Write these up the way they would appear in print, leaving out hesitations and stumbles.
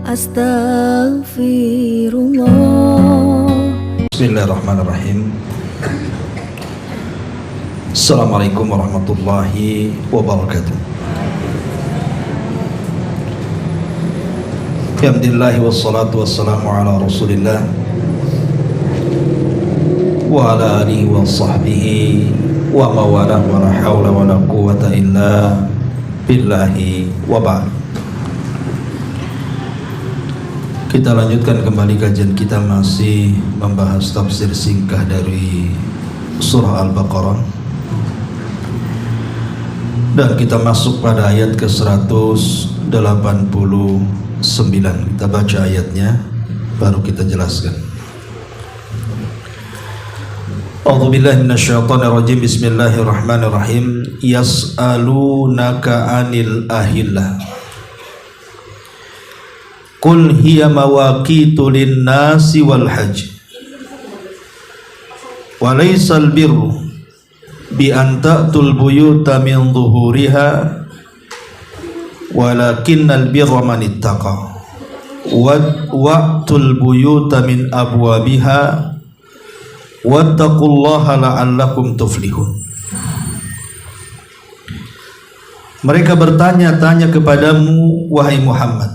Astaghfirullah. Bismillahirrahmanirrahim. Assalamualaikum warahmatullahi wabarakatuh. Alhamdulillah wassalatu wassalamu ala rasulillah wa ala alihi wa sahbihi wa mawalah wa la hawla wa la quwwata illa billahi wa ba'd. Kita lanjutkan kembali kajian kita, masih membahas tafsir singkah dari surah Al-Baqarah, dan kita masuk pada ayat ke-189. Kita baca ayatnya baru kita jelaskan. A'udzubillahi minasyaitonirrajim. Bismillahirrahmanirrahim. Yas'alunaka 'anil ahillah, qul hiya mawaqitu lin-nasi wal hajj wa laysal birru bi an ta'tul buyuta min dhuhuriha walakinnal birra man ittaqa wa'tul buyuta min abwabiha wattaqullaha la'allakum tuflihun. Mereka bertanya-tanya kepadamu, wahai Muhammad,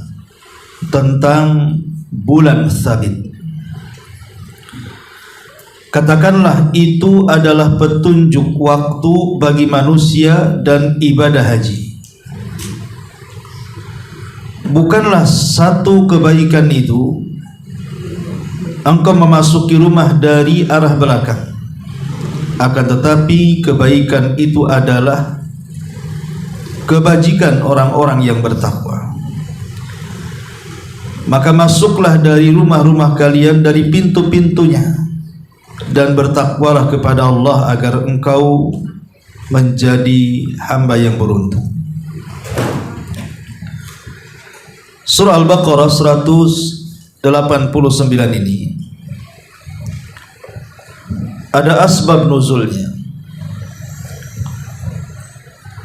tentang bulan sabit. Katakanlah itu adalah petunjuk waktu bagi manusia dan ibadah haji. Bukanlah satu kebaikan itu engkau memasuki rumah dari arah belakang, akan tetapi kebaikan itu adalah kebajikan orang-orang yang bertakwa. Maka masuklah dari rumah-rumah kalian dari pintu-pintunya, dan bertakwalah kepada Allah agar engkau menjadi hamba yang beruntung. Surah Al-Baqarah 189 ini ada asbab nuzulnya.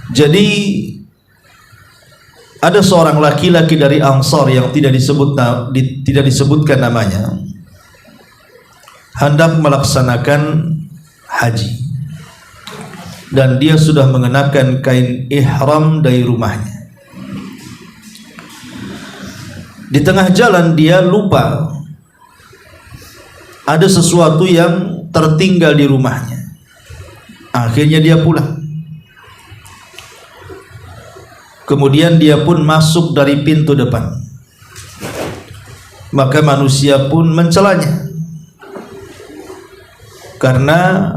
Jadi ada seorang laki-laki dari Ansar yang tidak disebutkan namanya, hendak melaksanakan haji, dan dia sudah mengenakan kain ihram dari rumahnya. Di tengah jalan dia lupa ada sesuatu yang tertinggal di rumahnya. Akhirnya dia pulang. Kemudian dia pun masuk dari pintu depan. Maka manusia pun mencelanya, karena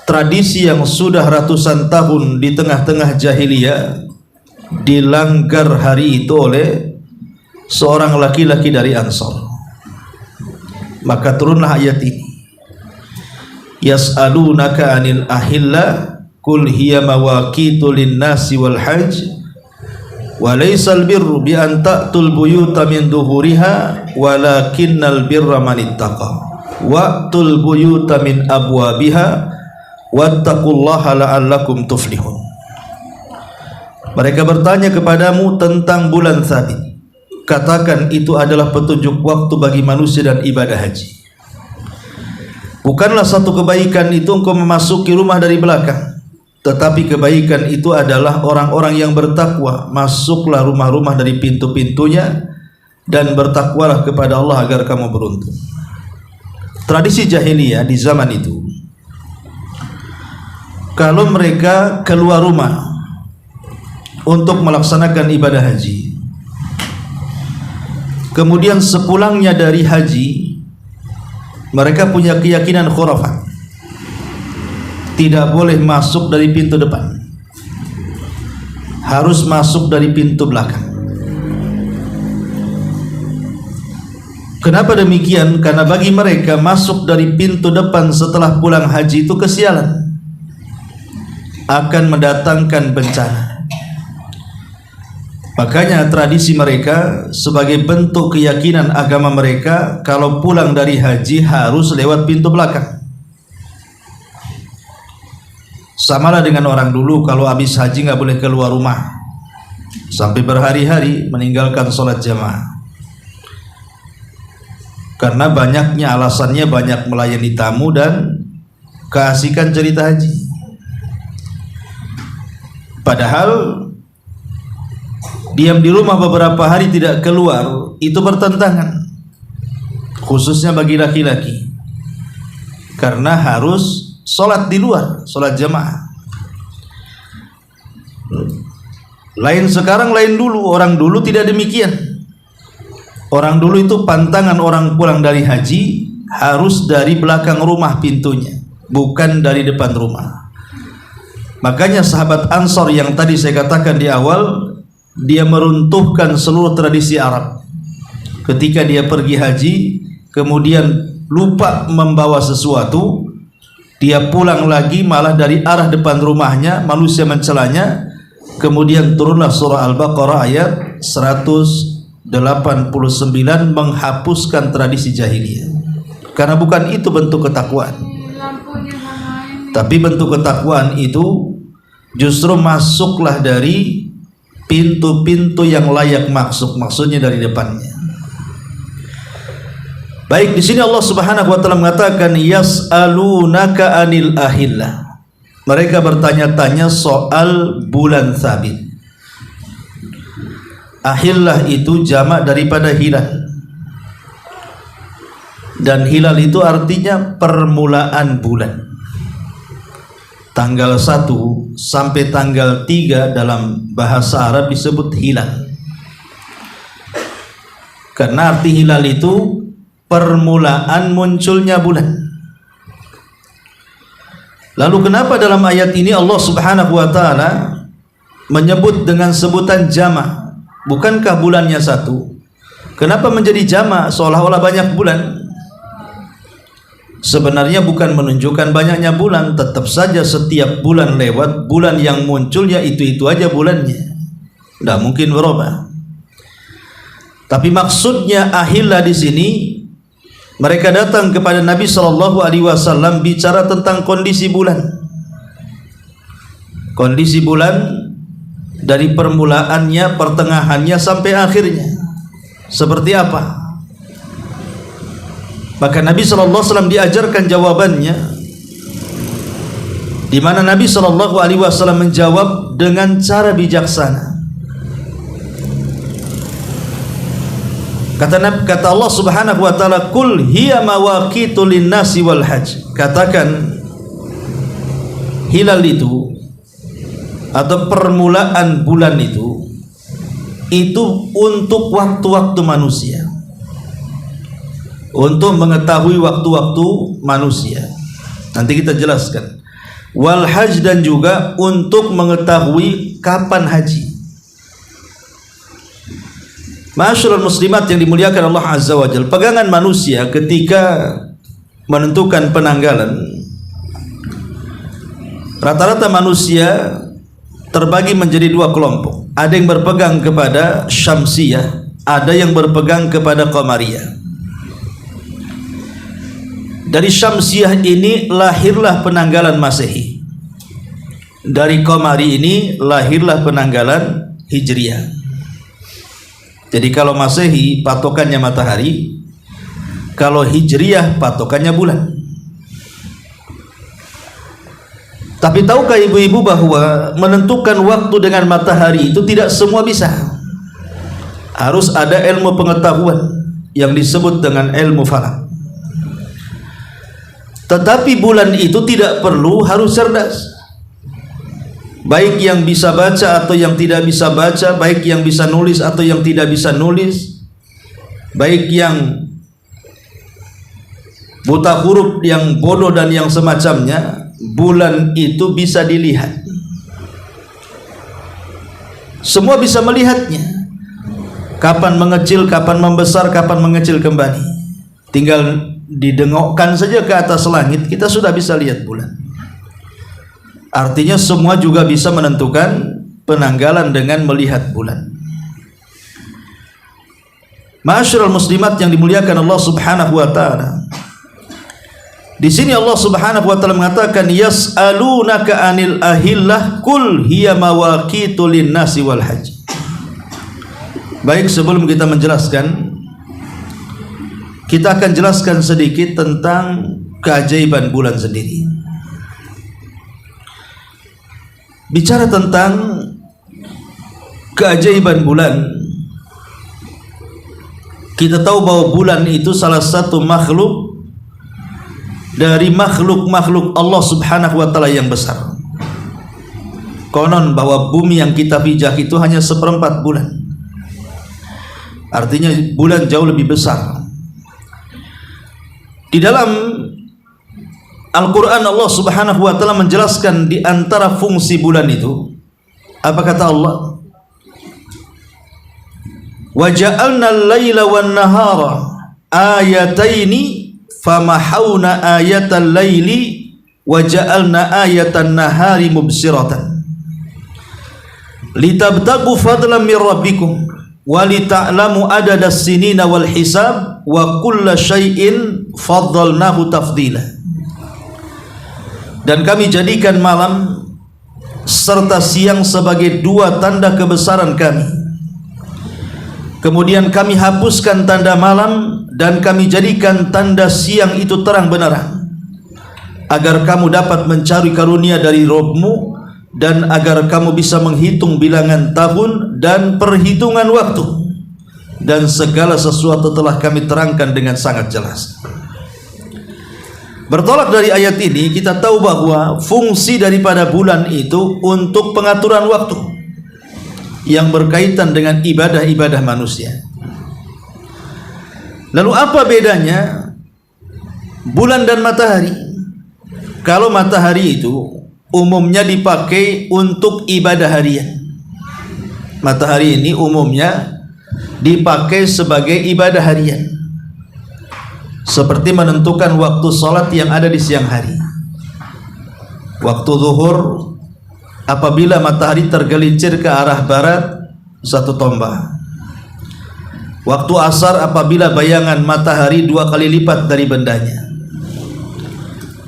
tradisi yang sudah ratusan tahun di tengah-tengah jahiliyah dilanggar hari itu oleh seorang laki-laki dari Ansar. Maka turunlah ayat ini. Yas'alunaka 'anil ahillah, qul hiya mawaqitu lin-nasi wal hajj wa laysal birru bi an ta'tul buyuta min dhuhuriha walakinnal birra man ittaqa wa'tul buyuta min abwabiha wattaqullaha la'allakum tuflihun. Mereka bertanya kepadamu tentang bulan sabit. Katakan itu adalah petunjuk waktu bagi manusia dan ibadah haji. Bukanlah satu kebaikan itu engkau memasuki rumah dari belakang, tetapi kebaikan itu adalah orang-orang yang bertakwa. Masuklah rumah-rumah dari pintu-pintunya, dan bertakwalah kepada Allah agar kamu beruntung. Tradisi jahiliyah di zaman itu, kalau mereka keluar rumah untuk melaksanakan ibadah haji, kemudian sepulangnya dari haji, mereka punya keyakinan khurafat, tidak boleh masuk dari pintu depan, harus masuk dari pintu belakang. Kenapa demikian? Karena bagi mereka masuk dari pintu depan setelah pulang haji itu kesialan, akan mendatangkan bencana. Makanya tradisi mereka sebagai bentuk keyakinan agama mereka, kalau pulang dari haji harus lewat pintu belakang. Samalah dengan orang dulu kalau habis haji nggak boleh keluar rumah, sampai berhari-hari meninggalkan sholat jamaah karena banyaknya alasannya, banyak melayani tamu dan keasikan cerita haji. Padahal diam di rumah beberapa hari tidak keluar itu bertentangan, khususnya bagi laki-laki, karena harus sholat di luar, sholat jamaah. Lain sekarang, lain dulu. Orang dulu tidak demikian. Orang dulu itu pantangan orang pulang dari haji harus dari belakang rumah pintunya, bukan dari depan rumah. Makanya sahabat Ansor yang tadi saya katakan di awal, dia meruntuhkan seluruh tradisi Arab. Ketika dia pergi haji, kemudian lupa membawa sesuatu, dia pulang lagi malah dari arah depan rumahnya, manusia mencelanya. Kemudian turunlah surah Al-Baqarah ayat 189 menghapuskan tradisi jahiliyah. Karena bukan itu bentuk ketakwaan. Tapi bentuk ketakwaan itu justru masuklah dari pintu-pintu yang layak masuk, maksudnya dari depannya. Baik, di sini Allah Subhanahu wa taala mengatakan yas'alunaka anil ahillah. Mereka bertanya-tanya soal bulan sabit. Ahillah itu jamak daripada hilal, dan hilal itu artinya permulaan bulan. Tanggal 1 sampai tanggal 3 dalam bahasa Arab disebut hilal, karena arti hilal itu permulaan munculnya bulan. Lalu kenapa dalam ayat ini Allah Subhanahu wa taala menyebut dengan sebutan jamak? Bukankah bulannya satu? Kenapa menjadi jamak seolah-olah banyak bulan? Sebenarnya bukan menunjukkan banyaknya bulan, tetap saja setiap bulan lewat, bulan yang muncul ya itu aja bulannya, tidak mungkin berubah. Tapi maksudnya ahillah di sini, mereka datang kepada Nabi SAW bicara tentang kondisi bulan. Kondisi bulan dari permulaannya, pertengahannya sampai akhirnya seperti apa. Maka Nabi SAW diajarkan jawabannya, di mana Nabi SAW menjawab dengan cara bijaksana. Kata Allah Subhanahu wa taala, "Qul hiya mawaqitu lin-nasi wal hajj." Katakan, hilal itu atau permulaan bulan itu untuk waktu-waktu manusia, untuk mengetahui waktu-waktu manusia. Nanti kita jelaskan. Wal hajj, dan juga untuk mengetahui kapan haji. Ma'asyiral muslimat yang dimuliakan Allah Azza wa Jalla, pegangan manusia ketika menentukan penanggalan, rata-rata manusia terbagi menjadi dua kelompok. Ada yang berpegang kepada Syamsiyah, ada yang berpegang kepada Qamariyah. Dari Syamsiyah ini lahirlah penanggalan Masehi. Dari Qamari ini lahirlah penanggalan Hijriyah. Jadi kalau Masehi patokannya matahari, kalau Hijriyah patokannya bulan. Tapi tahukah ibu-ibu bahwa menentukan waktu dengan matahari itu tidak semua bisa. Harus ada ilmu pengetahuan yang disebut dengan ilmu falak. Tetapi bulan itu tidak perlu harus cerdas. Baik yang bisa baca atau yang tidak bisa baca, baik yang bisa nulis atau yang tidak bisa nulis, baik yang buta huruf, yang bodoh dan yang semacamnya, bulan itu bisa dilihat. Semua bisa melihatnya. Kapan mengecil, kapan membesar, kapan mengecil kembali. Tinggal didengokkan saja ke atas langit, kita sudah bisa lihat bulan. Artinya semua juga bisa menentukan penanggalan dengan melihat bulan. Ma'asyiral muslimat yang dimuliakan Allah Subhanahu wa taala. Di sini Allah Subhanahu wa taala mengatakan yas'alunaka anil ahillah qul hiya mawaqitu lin-nasi wal hajj. Baik, sebelum kita menjelaskan, kita akan jelaskan sedikit tentang keajaiban bulan sendiri. Bicara tentang keajaiban bulan, kita tahu bahwa bulan itu salah satu makhluk dari makhluk-makhluk Allah Subhanahu wa Ta'ala yang besar. Konon bahwa bumi yang kita pijak itu hanya 1/4 bulan. Artinya bulan jauh lebih besar. Di dalam Al-Quran Allah Subhanahu wa Ta'ala menjelaskan di antara fungsi bulan itu. Apa kata Allah? Wa ja'alna al-laila wan nahara ayataini famahawna ayatal laili wa ja'alna ayatan nahari mubsiratan litabtagu fadlan min rabbikum wa lita'lamu adadas sinina wal hisab wa kulla syai'in faddalnahu tafdila. Dan kami jadikan malam serta siang sebagai dua tanda kebesaran kami. Kemudian kami hapuskan tanda malam dan kami jadikan tanda siang itu terang benderang, agar kamu dapat mencari karunia dari Rabb-Mu dan agar kamu bisa menghitung bilangan tahun dan perhitungan waktu, dan segala sesuatu telah kami terangkan dengan sangat jelas. Bertolak dari ayat ini kita tahu bahwa fungsi daripada bulan itu untuk pengaturan waktu yang berkaitan dengan ibadah-ibadah manusia. Lalu apa bedanya bulan dan matahari? Kalau matahari itu umumnya dipakai untuk ibadah harian. Matahari ini umumnya dipakai sebagai ibadah harian, seperti menentukan waktu sholat yang ada di siang hari. Waktu zuhur apabila matahari tergelincir ke arah barat 1 tombak. Waktu asar apabila bayangan matahari 2 kali lipat dari bendanya.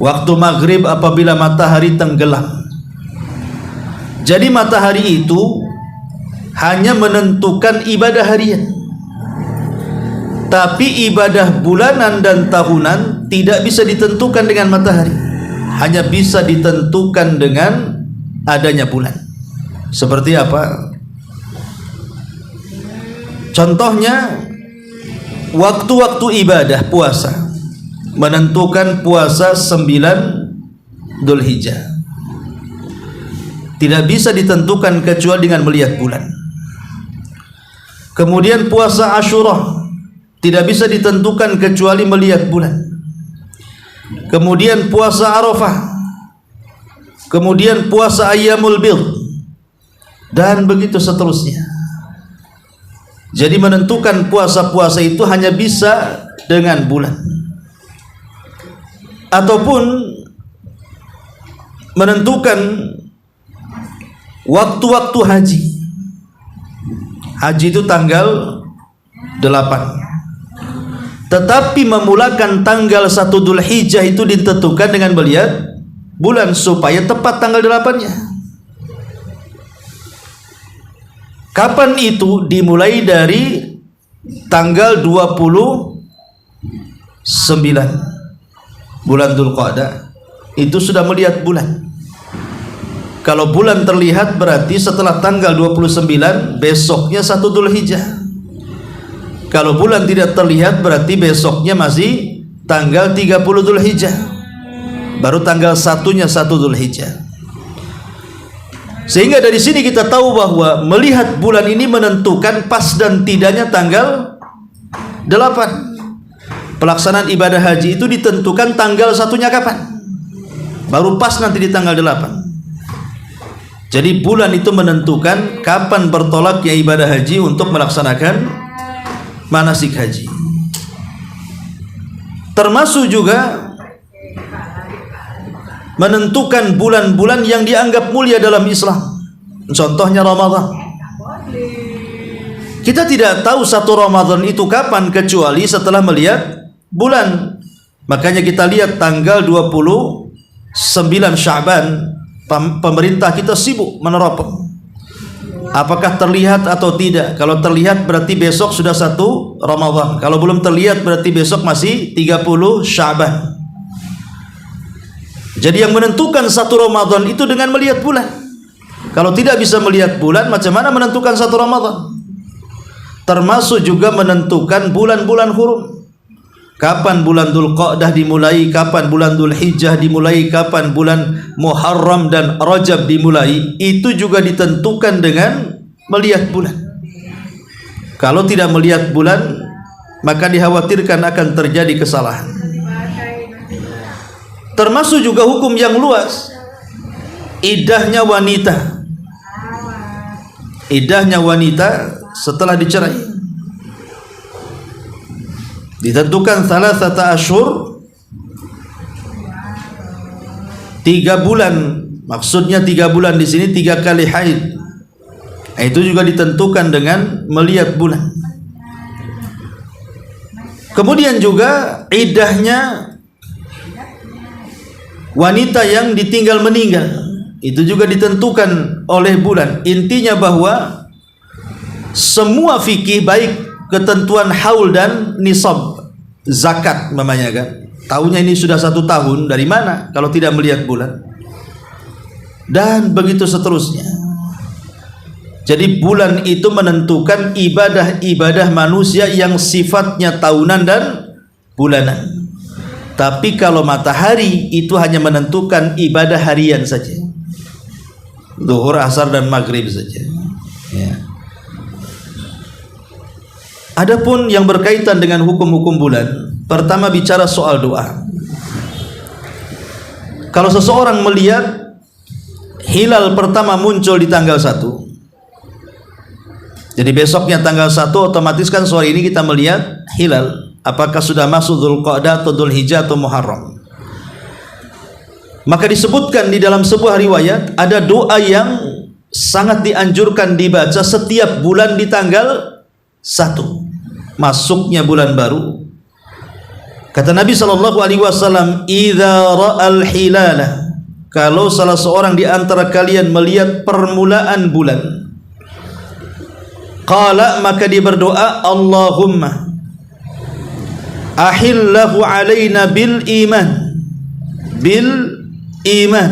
Waktu maghrib apabila matahari tenggelam. Jadi matahari itu hanya menentukan ibadah harian, tapi ibadah bulanan dan tahunan tidak bisa ditentukan dengan matahari, hanya bisa ditentukan dengan adanya bulan. Seperti apa? Contohnya waktu-waktu ibadah puasa, menentukan puasa 9 Dzulhijjah tidak bisa ditentukan kecuali dengan melihat bulan. Kemudian puasa Asyura tidak bisa ditentukan kecuali melihat bulan. Kemudian puasa Arafah, kemudian puasa Ayyamul Bidh, dan begitu seterusnya. Jadi menentukan puasa-puasa itu hanya bisa dengan bulan, ataupun menentukan waktu-waktu haji. Haji itu tanggal 8, tetapi memulakan tanggal 1 Dzulhijjah itu ditentukan dengan melihat bulan supaya tepat tanggal 8-nya. Kapan itu? Dimulai dari tanggal 29 bulan Dzulqa'dah, itu sudah melihat bulan. Kalau bulan terlihat berarti setelah tanggal 29 besoknya 1 Dzulhijjah. Kalau bulan tidak terlihat berarti besoknya masih tanggal 30 Dzulhijjah, baru tanggal 1-nya 1 Dzulhijjah. Sehingga dari sini kita tahu bahwa melihat bulan ini menentukan pas dan tidaknya tanggal 8. Pelaksanaan ibadah haji itu ditentukan tanggal 1-nya kapan, baru pas nanti di tanggal 8. Jadi bulan itu menentukan kapan bertolaknya ibadah haji untuk melaksanakan manasik haji. Termasuk juga menentukan bulan-bulan yang dianggap mulia dalam Islam. Contohnya Ramadan. Kita tidak tahu 1 Ramadan itu kapan kecuali setelah melihat bulan. Makanya kita lihat tanggal 29 Sya'ban, pemerintah kita sibuk meneropong. Apakah terlihat atau tidak? Kalau terlihat berarti besok sudah 1 Ramadan. Kalau belum terlihat berarti besok masih 30 Sya'ban. Jadi yang menentukan 1 Ramadan itu dengan melihat bulan. Kalau tidak bisa melihat bulan, macam mana menentukan 1 Ramadan? Termasuk juga menentukan bulan-bulan hurum. Kapan bulan Dzulqa'dah dimulai, kapan bulan Dzulhijjah dimulai, kapan bulan Muharram dan Rajab dimulai, itu juga ditentukan dengan melihat bulan. Kalau tidak melihat bulan, maka dikhawatirkan akan terjadi kesalahan. Termasuk juga hukum yang luas, iddahnya wanita. Iddahnya wanita setelah dicerai ditentukan 3 asyhur, 3 bulan. Maksudnya 3 bulan di sini 3 kali haid. Itu juga ditentukan dengan melihat bulan. Kemudian juga iddahnya wanita yang ditinggal meninggal, itu juga ditentukan oleh bulan. Intinya bahwa semua fikih, baik ketentuan haul dan nisab zakat namanya kan, tahunnya ini sudah 1 tahun, dari mana kalau tidak melihat bulan, dan begitu seterusnya. Jadi bulan itu menentukan ibadah-ibadah manusia yang sifatnya tahunan dan bulanan. Tapi kalau matahari itu hanya menentukan ibadah harian saja, zuhur, asar dan maghrib saja ya. Adapun yang berkaitan dengan hukum-hukum bulan, pertama bicara soal doa. Kalau seseorang melihat hilal pertama muncul di tanggal 1, jadi besoknya tanggal 1 otomatis kan sore ini kita melihat hilal, apakah sudah masuk Dzulqa'dah atau Dzulhijjah atau Muharram. Maka disebutkan di dalam sebuah riwayat ada doa yang sangat dianjurkan dibaca setiap bulan di tanggal 1 masuknya bulan baru. Kata Nabi SAW, idza ra'al hilala, kalau salah seorang di antara kalian melihat permulaan bulan, qala, maka dia berdoa, Allahumma ahillahu alaina bil iman,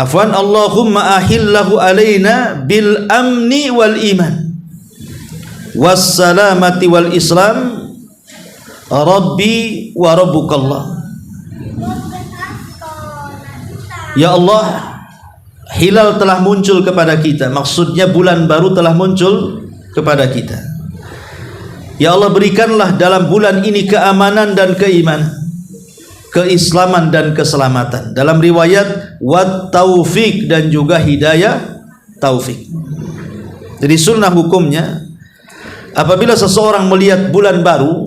afwan, Allahumma ahillahu alaina bil amni wal iman wassalamati wal islam, Rabbi wa Rabbukallah. Ya Allah, hilal telah muncul kepada kita, maksudnya bulan baru telah muncul kepada kita. Ya Allah, berikanlah dalam bulan ini keamanan dan keimanan, keislaman dan keselamatan. Dalam riwayat wat taufik, dan juga hidayah taufik. Jadi sunnah hukumnya, apabila seseorang melihat bulan baru,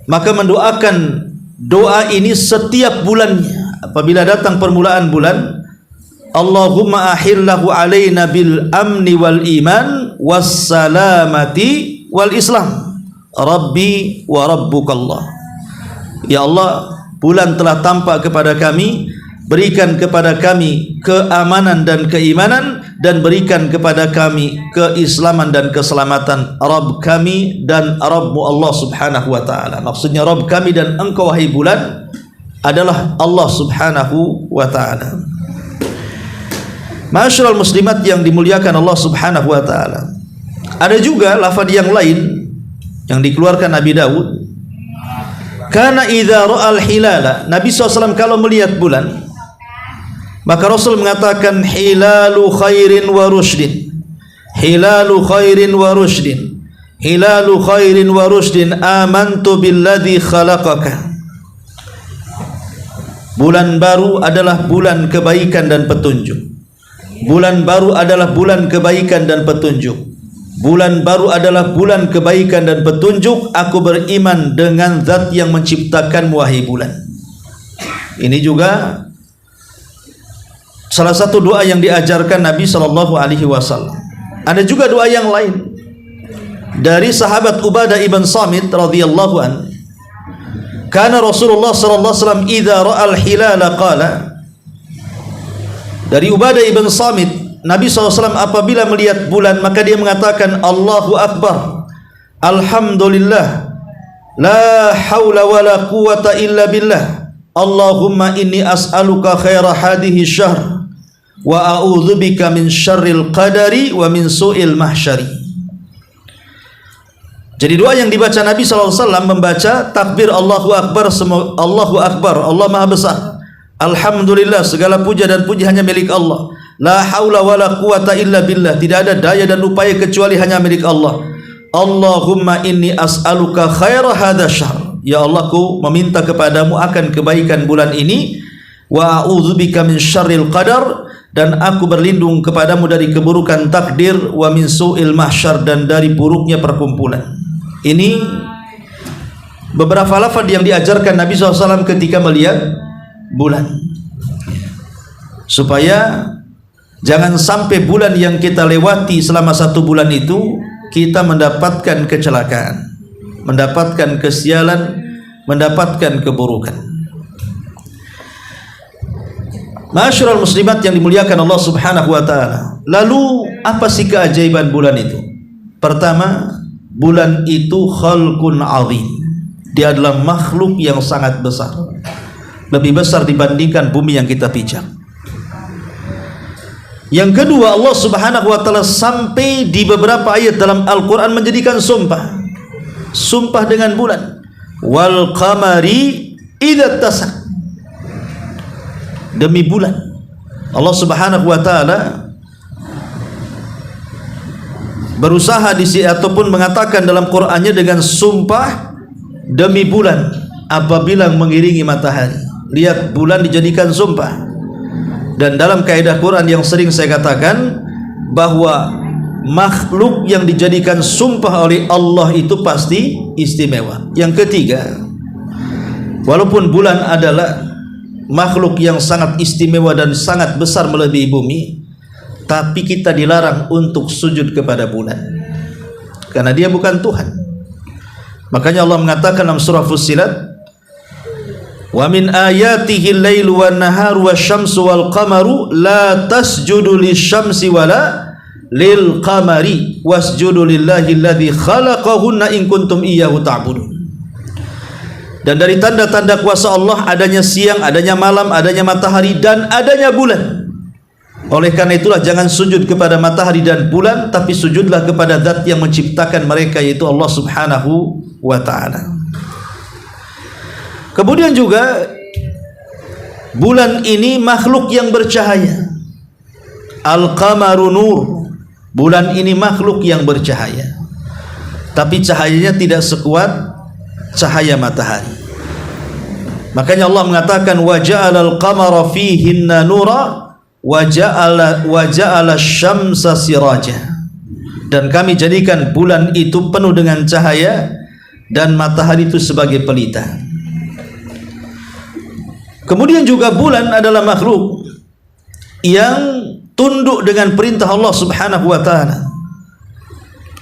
maka mendoakan doa ini setiap bulannya. Apabila datang permulaan bulan, Allahumma ahillahu alaina bil amni wal iman wassalamati wal islam, Rabbi wa Rabbukallah. Ya Allah, bulan telah tampak kepada kami, berikan kepada kami keamanan dan keimanan, dan berikan kepada kami keislaman dan keselamatan, Rabb kami dan Rabbmu Allah subhanahu wa ta'ala. Maksudnya Rabb kami dan engkau wahai bulan adalah Allah subhanahu wa ta'ala. Ma'asyiral muslimat yang dimuliakan Allah subhanahu wa ta'ala, ada juga lafaz yang lain yang dikeluarkan Nabi Daud, karena idza ra'al hilala, Nabi SAW kalau melihat bulan, maka Rasul mengatakan hilalu khairin wa rusydin, hilalu khairin wa rusydin, hilalu khairin wa rusydin, amantu billadzi khalaqaka. Bulan baru adalah bulan kebaikan dan petunjuk. Bulan baru adalah bulan kebaikan dan petunjuk. Bulan baru adalah bulan kebaikan dan petunjuk. Aku beriman dengan zat yang menciptakan wahai bulan. Ini juga salah satu doa yang diajarkan Nabi SAW. Ada juga doa yang lain dari sahabat Ubadah ibn Samit radhiyallahu an. Kana Rasulullah SAW idza ra'al hilala qala. Dari Ubadah ibn Samit Nabi SAW apabila melihat bulan maka dia mengatakan Allahu Akbar, Alhamdulillah, la hawla wa la quwata illa billah, Allahumma inni as'aluka khaira hadhihi syahr wa a'udzubika min syarril qadari wa min su'il mahsyari. Jadi doa yang dibaca Nabi SAW membaca takbir Allahu Akbar, Allahu Akbar, Allah Maha Besar, Alhamdulillah, segala puja dan puji hanya milik Allah, la haula wa la quwata illa billah, tidak ada daya dan upaya kecuali hanya milik Allah, Allahumma inni as'aluka khaira hadha syahr, ya Allah ku meminta kepadamu akan kebaikan bulan ini, wa a'udzubika min syarril qadar, dan aku berlindung kepadamu dari keburukan takdir, wa min su'il mahsyar, dan dari buruknya perkumpulan. Ini beberapa lafaz yang diajarkan Nabi SAW ketika melihat bulan, supaya jangan sampai bulan yang kita lewati selama 1 bulan itu kita mendapatkan kecelakaan, mendapatkan kesialan, mendapatkan keburukan. Ma'asyiral muslimat yang dimuliakan Allah Subhanahu wa taala. Lalu apa sih keajaiban bulan itu? Pertama, bulan itu khalqun azim. Dia adalah makhluk yang sangat besar, lebih besar dibandingkan bumi yang kita pijak. Yang kedua, Allah Subhanahu wa taala sampai di beberapa ayat dalam Al-Qur'an menjadikan sumpah. Sumpah dengan bulan. Wal qamari idza tasak. Demi bulan. Allah Subhanahu wa taala berusaha ataupun mengatakan dalam Qur'annya dengan sumpah demi bulan apabila mengiringi matahari. Lihat, bulan dijadikan sumpah. Dan dalam kaidah Quran yang sering saya katakan bahwa makhluk yang dijadikan sumpah oleh Allah itu pasti istimewa. Yang ketiga, walaupun bulan adalah makhluk yang sangat istimewa dan sangat besar melebihi bumi, tapi kita dilarang untuk sujud kepada bulan karena dia bukan Tuhan. Makanya Allah mengatakan dalam surah Fussilat, wa min ayatihi al-lailu wan naharu wasyamsu wal qamaru la tasjudu lisyamsi wala lil qamari wasjudu lillahi alladzi khalaqahunna in kuntum iyyahu ta'budun. Dan dari tanda-tanda kuasa Allah adanya siang, adanya malam, adanya matahari, dan adanya bulan. Oleh karena itulah jangan sujud kepada matahari dan bulan, tapi sujudlah kepada zat yang menciptakan mereka, yaitu Allah Subhanahu wa ta'ala. Kemudian juga bulan ini makhluk yang bercahaya. Al-qamaru nur. Bulan ini makhluk yang bercahaya, tapi cahayanya tidak sekuat cahaya matahari. Makanya Allah mengatakan wa ja'alal qamara fihinna nura wa ja'ala syamsa siraja, dan kami jadikan bulan itu penuh dengan cahaya dan matahari itu sebagai pelita. Kemudian juga bulan adalah makhluk yang tunduk dengan perintah Allah Subhanahu wa taala.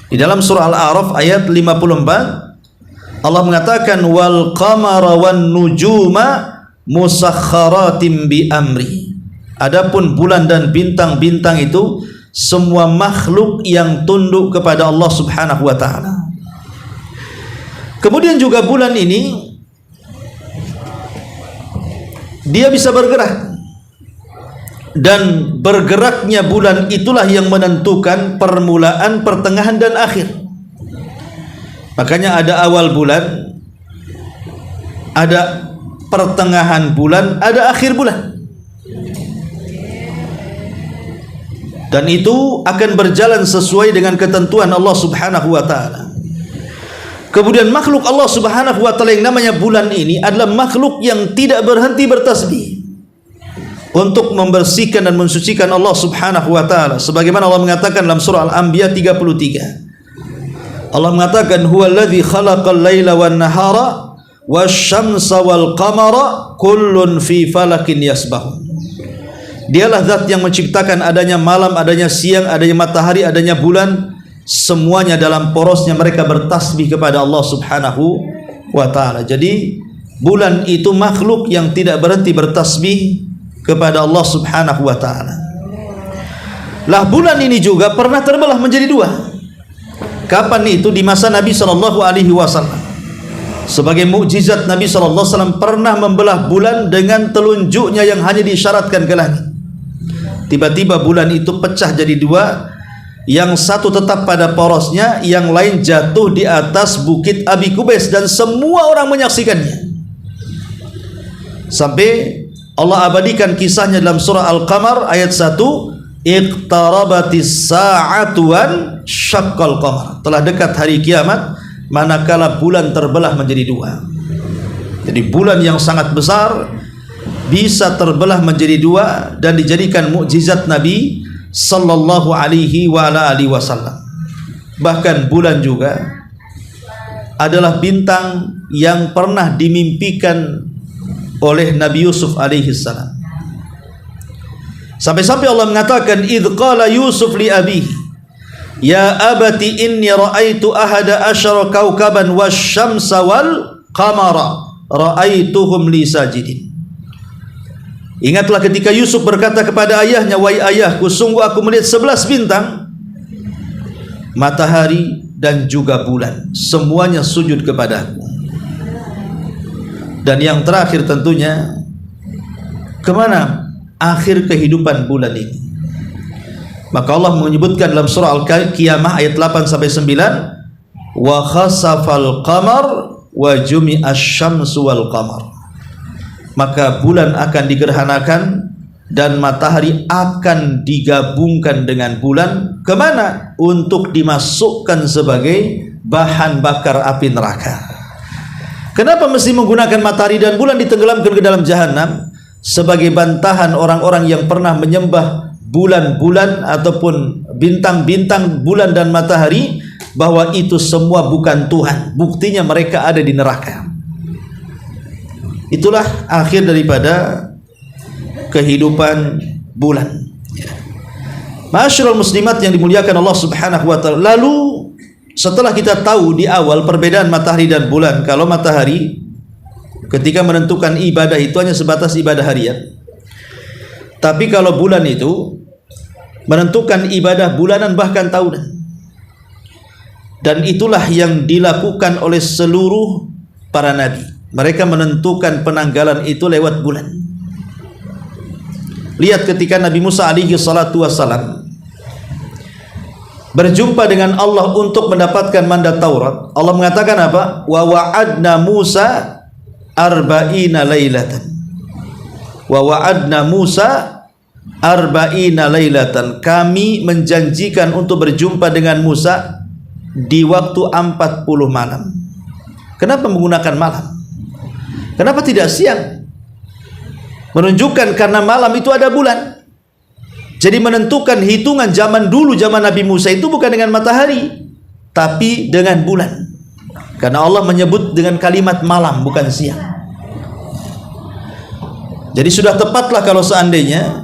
Di dalam surah Al-A'raf ayat 54 Allah mengatakan wal qamara wan nujuma musakhkharatin bi amri. Adapun bulan dan bintang-bintang itu semua makhluk yang tunduk kepada Allah Subhanahu wa taala. Kemudian juga bulan ini dia bisa bergerak, dan bergeraknya bulan itulah yang menentukan permulaan, pertengahan, dan akhir. Makanya ada awal bulan, ada pertengahan bulan, ada akhir bulan. Dan itu akan berjalan sesuai dengan ketentuan Allah Subhanahu wa taala. Kemudian makhluk Allah Subhanahu wa taala yang namanya bulan ini adalah makhluk yang tidak berhenti bertasbih untuk membersihkan dan mensucikan Allah Subhanahu wa taala, sebagaimana Allah mengatakan dalam surah Al-Anbiya 33. Allah mengatakan huwallazi khalaqal laila wan nahara wasyamsa wal qamara kullun fi falakin yasbahun. Dialah zat yang menciptakan adanya malam, adanya siang, adanya matahari, adanya bulan, semuanya dalam porosnya mereka bertasbih kepada Allah Subhanahu wa taala. Jadi bulan itu makhluk yang tidak berhenti bertasbih kepada Allah Subhanahu wa taala. Lah bulan ini juga pernah terbelah menjadi dua. Kapan itu? Di masa Nabi SAW. Sebagai mukjizat Nabi SAW pernah membelah bulan dengan telunjuknya yang hanya diisyaratkan ke langit. Tiba-tiba bulan itu pecah jadi dua, yang satu tetap pada porosnya, yang lain jatuh di atas bukit Abi Kubais, dan semua orang menyaksikannya. Sampai Allah abadikan kisahnya dalam surah Al-Qamar ayat 1, iqtarabatis sa'atu wan syaqqal qamar. Telah dekat hari kiamat manakala bulan terbelah menjadi dua. Jadi bulan yang sangat besar bisa terbelah menjadi dua dan dijadikan mukjizat Nabi sallallahu alaihi wa ala alihi wasallam. Bahkan bulan juga adalah bintang yang pernah dimimpikan oleh Nabi Yusuf alaihi salam. Sampai-sampai Allah mengatakan, idh qala Yusuf li abihi ya abati inni ra'aitu ahada asyara kaukaban wasyamsa wal qamara ra'aituhum li sajidin. Ingatlah ketika Yusuf berkata kepada ayahnya, wahai ayahku, sungguh aku melihat 11 bintang, matahari dan juga bulan, semuanya sujud kepadaku. Dan yang terakhir tentunya, kemana akhir kehidupan bulan ini? Maka Allah menyebutkan dalam surah Al-Qiyamah ayat 8-9, wa khasafal qamar wa jumi'asy syamsu wal qamar. Maka bulan akan digerhanakan dan matahari akan digabungkan dengan bulan. Kemana? Untuk dimasukkan sebagai bahan bakar api neraka. Kenapa mesti menggunakan matahari dan bulan ditenggelamkan ke dalam jahanam? Sebagai bantahan orang-orang yang pernah menyembah bulan-bulan ataupun bintang-bintang bulan dan matahari, bahwa itu semua bukan Tuhan. Buktinya mereka ada di neraka. Itulah akhir daripada kehidupan bulan. Ma'asyiral muslimat yang dimuliakan Allah Subhanahu wa taala. Lalu setelah kita tahu di awal perbedaan matahari dan bulan, kalau matahari ketika menentukan ibadah itu hanya sebatas ibadah harian. Tapi kalau bulan itu menentukan ibadah bulanan bahkan tahunan. Dan itulah yang dilakukan oleh seluruh para nabi. Mereka menentukan penanggalan itu lewat bulan. Lihat ketika Nabi Musa alaihi salatu wassalam berjumpa dengan Allah untuk mendapatkan mandat Taurat, Allah mengatakan apa? Wa wa'adna Musa arba'ina lailatan. Wa wa'adna Musa arba'ina lailatan. Kami menjanjikan untuk berjumpa dengan Musa di waktu 40 malam. Kenapa menggunakan malam? Kenapa tidak siang? Menunjukkan karena malam itu ada bulan. Jadi menentukan hitungan zaman dulu, zaman Nabi Musa itu bukan dengan matahari, tapi dengan bulan. Karena Allah menyebut dengan kalimat malam, bukan siang. Jadi sudah tepatlah kalau seandainya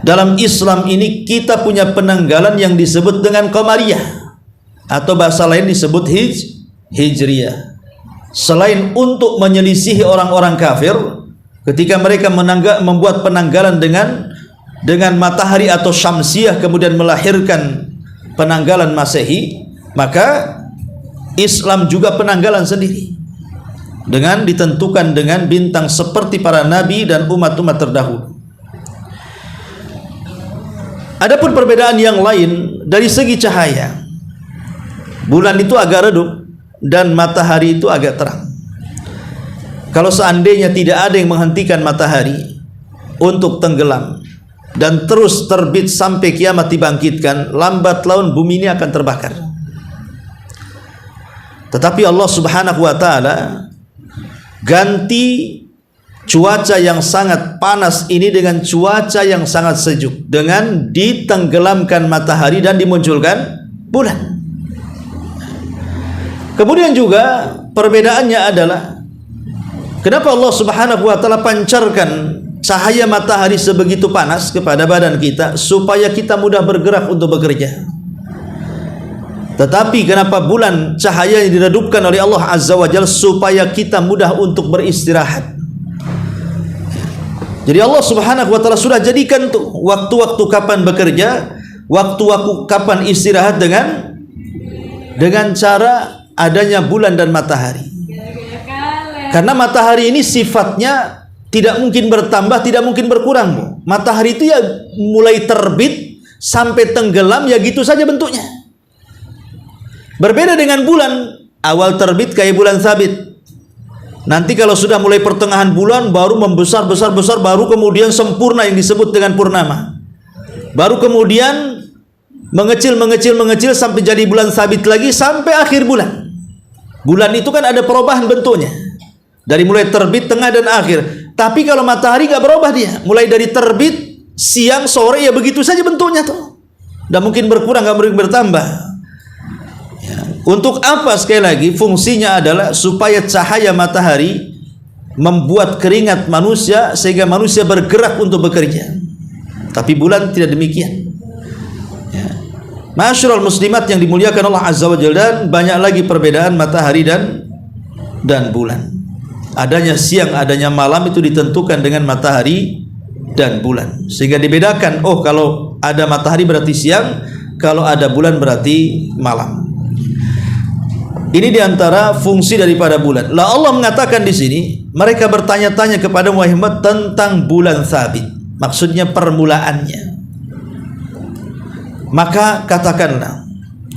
dalam Islam ini kita punya penanggalan yang disebut dengan Qamariyah, atau bahasa lain disebut Hijriyah. Selain untuk menyelisihi orang-orang kafir ketika mereka membuat penanggalan dengan matahari atau syamsiyah, kemudian melahirkan penanggalan Masehi, maka Islam juga penanggalan sendiri dengan ditentukan dengan bintang seperti para nabi dan umat-umat terdahulu. Adapun perbedaan yang lain dari segi cahaya, bulan itu agak redup dan matahari itu agak terang. Kalau seandainya tidak ada yang menghentikan matahari untuk tenggelam dan terus terbit sampai kiamat dibangkitkan, lambat laun bumi ini akan terbakar. Tetapi Allah Subhanahu wa taala ganti cuaca yang sangat panas ini dengan cuaca yang sangat sejuk, dengan ditenggelamkan matahari dan dimunculkan bulan. Kemudian juga perbedaannya adalah kenapa Allah Subhanahu wa taala pancarkan cahaya matahari sebegitu panas kepada badan kita supaya kita mudah bergerak untuk bekerja. Tetapi kenapa bulan cahayanya diredupkan oleh Allah Azza wa Jalla supaya kita mudah untuk beristirahat. Jadi Allah Subhanahu wa taala sudah jadikan tuh waktu-waktu kapan bekerja, waktu kapan istirahat dengan cara adanya bulan dan matahari. Karena matahari ini sifatnya tidak mungkin bertambah, tidak mungkin berkurang, Bu. Matahari itu ya mulai terbit sampai tenggelam ya gitu saja bentuknya. Berbeda dengan bulan, awal terbit kayak bulan sabit. Nanti kalau sudah mulai pertengahan bulan baru membesar, baru kemudian sempurna yang disebut dengan purnama. Baru kemudian mengecil sampai jadi bulan sabit lagi sampai akhir bulan. Bulan itu kan ada perubahan bentuknya. Dari mulai terbit, tengah dan akhir. Tapi kalau matahari nggak berubah dia, mulai dari terbit, siang, sore ya begitu saja bentuknya tuh. Nggak mungkin berkurang, nggak mungkin bertambah. Ya. Untuk apa sekali lagi? Fungsinya adalah supaya cahaya matahari membuat keringat manusia sehingga manusia bergerak untuk bekerja. Tapi bulan tidak demikian. Ya. Ma'asyiral muslimat yang dimuliakan Allah Azza wa Jalla, dan banyak lagi perbedaan matahari dan bulan. Adanya siang, adanya malam itu ditentukan dengan matahari dan bulan. Sehingga dibedakan, oh kalau ada matahari berarti siang, kalau ada bulan berarti malam. Ini diantara fungsi daripada bulan. Lah Allah mengatakan di sini, mereka bertanya-tanya kepada Muhammad tentang bulan sabit. Maksudnya permulaannya. Maka katakanlah,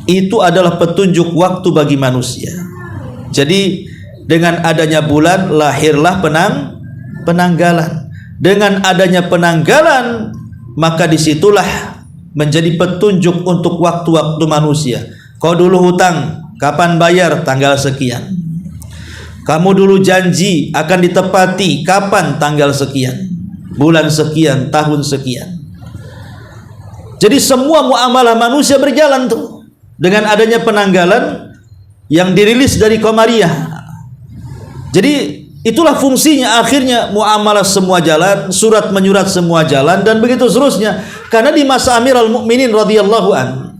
itu adalah petunjuk waktu bagi manusia. Jadi dengan adanya bulan lahirlah penanggalan. Dengan adanya penanggalan, maka disitulah menjadi petunjuk untuk waktu-waktu manusia. Kau dulu hutang, kapan bayar? Tanggal sekian. Kamu dulu janji akan ditepati, kapan? Tanggal sekian, bulan sekian, tahun sekian. Jadi semua muamalah manusia berjalan tuh dengan adanya penanggalan yang dirilis dari Qamariyah. Jadi itulah fungsinya, akhirnya muamalah semua jalan, surat menyurat semua jalan, dan begitu seterusnya. Karena di masa Amirul Mukminin radhiyallahu an,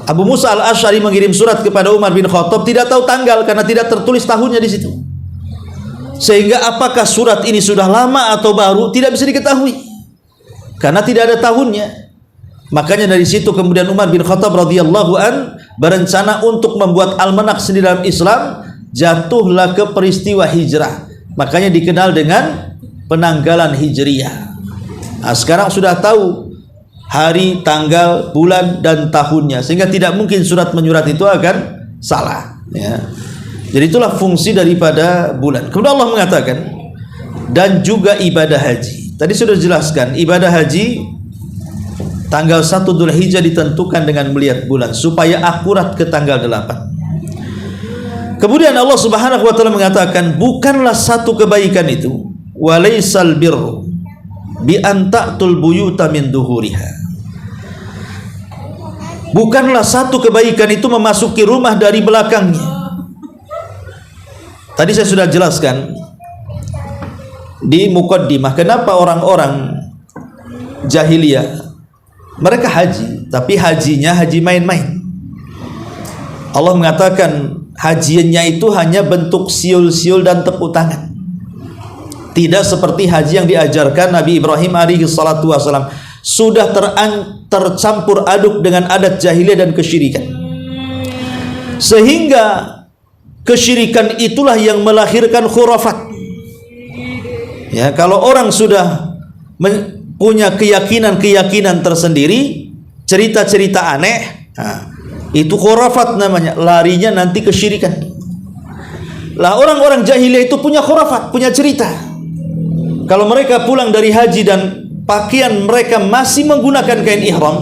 Abu Musa al-Asy'ari mengirim surat kepada Umar bin Khattab, tidak tahu tanggal karena tidak tertulis tahunnya di situ. Sehingga apakah surat ini sudah lama atau baru tidak bisa diketahui karena tidak ada tahunnya. Makanya dari situ kemudian Umar bin Khattab radhiyallahu an berencana untuk membuat almanak sendiri dalam Islam. Jatuhlah ke peristiwa hijrah, makanya dikenal dengan penanggalan hijriyah. Nah, sekarang sudah tahu hari, tanggal, bulan dan tahunnya, sehingga tidak mungkin surat menyurat itu akan salah, ya. Jadi itulah fungsi daripada bulan. Kemudian Allah mengatakan, dan juga ibadah haji. Tadi sudah dijelaskan, ibadah haji tanggal 1 Dzulhijjah ditentukan dengan melihat bulan supaya akurat ke tanggal 8. Kemudian Allah Subhanahu wa taala mengatakan, bukanlah satu kebaikan itu, walaisal birru bi an ta'tul buyuta min duhuriha. Bukanlah satu kebaikan itu memasuki rumah dari belakangnya. Tadi saya sudah jelaskan di muqaddimah kenapa orang-orang jahiliyah mereka haji, tapi hajinya haji main-main. Allah mengatakan hajiannya itu hanya bentuk siul-siul dan tepuk tangan. Tidak seperti haji yang diajarkan Nabi Ibrahim alaihi salatu wasalam, sudah tercampur aduk dengan adat jahiliyah dan kesyirikan. Sehingga kesyirikan itulah yang melahirkan khurafat. Ya, kalau orang sudah punya keyakinan tersendiri, cerita-cerita aneh, nah, itu khurafat namanya, larinya nanti kesyirikan. Lah orang-orang jahiliyah itu punya khurafat, punya cerita. Kalau mereka pulang dari haji dan pakaian mereka masih menggunakan kain ihram,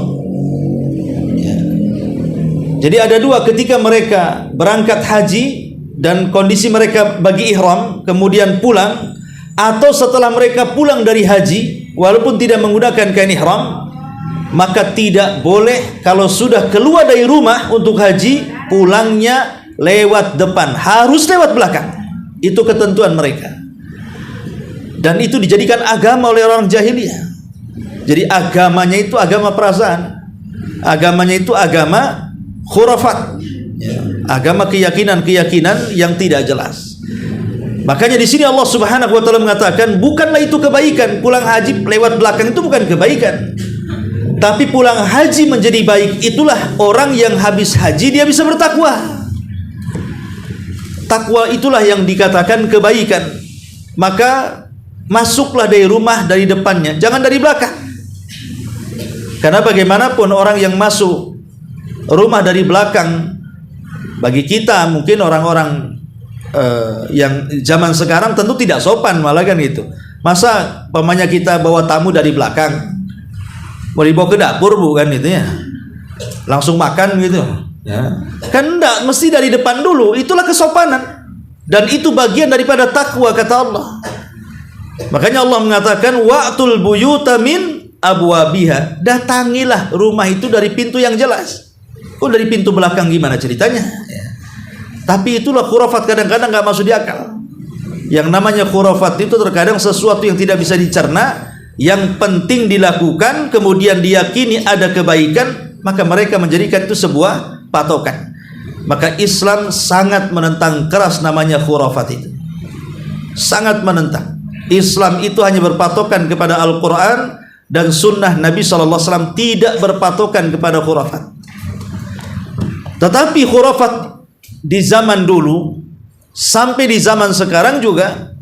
ya. Jadi ada dua, ketika mereka berangkat haji dan kondisi mereka bagi ihram, kemudian pulang, atau setelah mereka pulang dari haji walaupun tidak menggunakan kain ihram, maka tidak boleh kalau sudah keluar dari rumah untuk haji, pulangnya lewat depan, harus lewat belakang. Itu ketentuan mereka. Dan itu dijadikan agama oleh orang jahiliyah. Jadi agamanya itu agama perasaan. Agamanya itu agama khurafat. Agama keyakinan-keyakinan yang tidak jelas. Makanya di sini Allah Subhanahu wa taala mengatakan, bukanlah itu kebaikan, pulang haji lewat belakang itu bukan kebaikan. Tapi pulang haji menjadi baik, itulah orang yang habis haji dia bisa bertakwa. Takwa itulah yang dikatakan kebaikan. Maka masuklah dari rumah dari depannya, jangan dari belakang. Karena bagaimanapun orang yang masuk rumah dari belakang, bagi kita mungkin orang-orang yang zaman sekarang tentu tidak sopan, malah kan gitu. Masa pamannya kita bawa tamu dari belakang, mau dibawa ke dapur bukan gitu ya, langsung makan gitu ya. Kan enggak, mesti dari depan dulu. Itulah kesopanan, dan itu bagian daripada takwa kata Allah. Makanya Allah mengatakan wa'tul buyuta min abwabiha, datangilah rumah itu dari pintu yang jelas. Oh, dari pintu belakang gimana ceritanya ya. Tapi itulah khurafat, kadang-kadang nggak masuk di akal. Yang namanya khurafat itu terkadang sesuatu yang tidak bisa dicerna, yang penting dilakukan, kemudian diyakini ada kebaikan, maka mereka menjadikan itu sebuah patokan. Maka Islam sangat menentang keras namanya khurafat itu, sangat menentang. Islam itu hanya berpatokan kepada Al-Quran dan sunnah Nabi SAW, tidak berpatokan kepada khurafat. Tetapi khurafat di zaman dulu sampai di zaman sekarang juga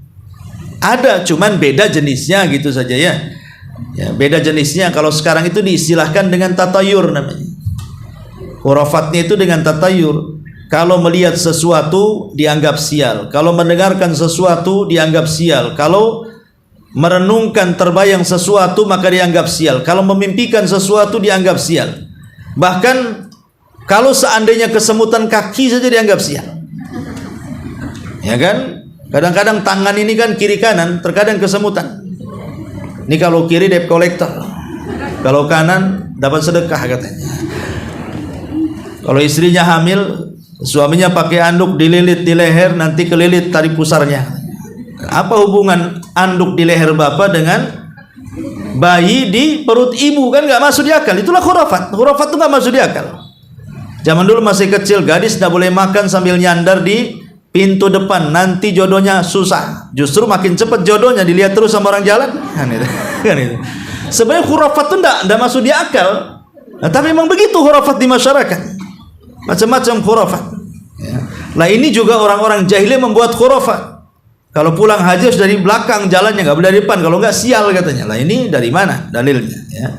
ada, cuman beda jenisnya gitu saja ya. Ya, beda jenisnya. Kalau sekarang itu diistilahkan dengan tatayur namanya. Khurafatnya itu dengan tatayur. Kalau melihat sesuatu dianggap sial, kalau mendengarkan sesuatu dianggap sial, kalau merenungkan terbayang sesuatu maka dianggap sial, kalau memimpikan sesuatu dianggap sial. Bahkan kalau seandainya kesemutan kaki saja dianggap sial. Ya kan? Kadang-kadang tangan ini kan kiri kanan, terkadang kesemutan. Ini kalau kiri debt collector, kalau kanan dapat sedekah katanya. Kalau istrinya hamil, suaminya pakai anduk dililit di leher, nanti kelilit tali pusarnya. Apa hubungan anduk di leher bapak dengan bayi di perut ibu? Kan nggak masuk di akal. Itulah khurafat. Khurafat itu nggak masuk di akal. Zaman dulu masih kecil, gadis tidak boleh makan sambil nyandar di pintu depan, nanti jodohnya susah. Justru makin cepat jodohnya, dilihat terus sama orang jalan. Kan itu. Sebenarnya khurafat itu tidak masuk di akal. Nah, tapi memang begitu khurafat di masyarakat. Macam-macam khurafat. Ya. Nah ini juga orang-orang jahiliyah membuat khurafat. Kalau pulang haji harus dari belakang jalannya, nggak boleh dari depan. Kalau nggak sial katanya. Lah ini dari mana dalilnya? Ya.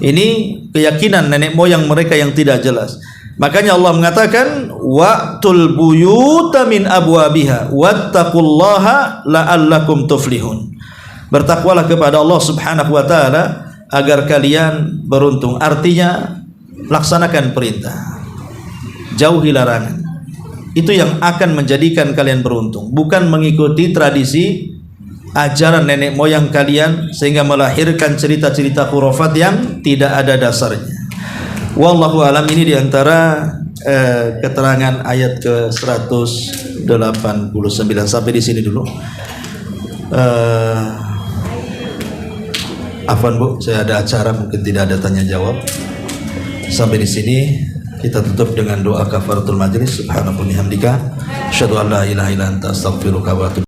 Ini keyakinan nenek moyang mereka yang tidak jelas. Makanya Allah mengatakan wa'tul buyuta min abwabiha wattaqullaha la'allakum tuflihun. Bertakwalah kepada Allah Subhanahu wa taala agar kalian beruntung. Artinya laksanakan perintah, jauhi larangan. Itu yang akan menjadikan kalian beruntung, bukan mengikuti tradisi ajaran nenek moyang kalian sehingga melahirkan cerita-cerita khurafat yang tidak ada dasarnya. Wallahu alam. Ini diantara keterangan ayat ke 189. Sampai di sini dulu. Afwan Bu, saya ada acara, mungkin tidak ada tanya jawab. Sampai di sini kita tutup dengan doa kafaratul majlis. Subhanallah bihamdika, asyhadu an la ilaha illa anta, astaghfiruka wa atubu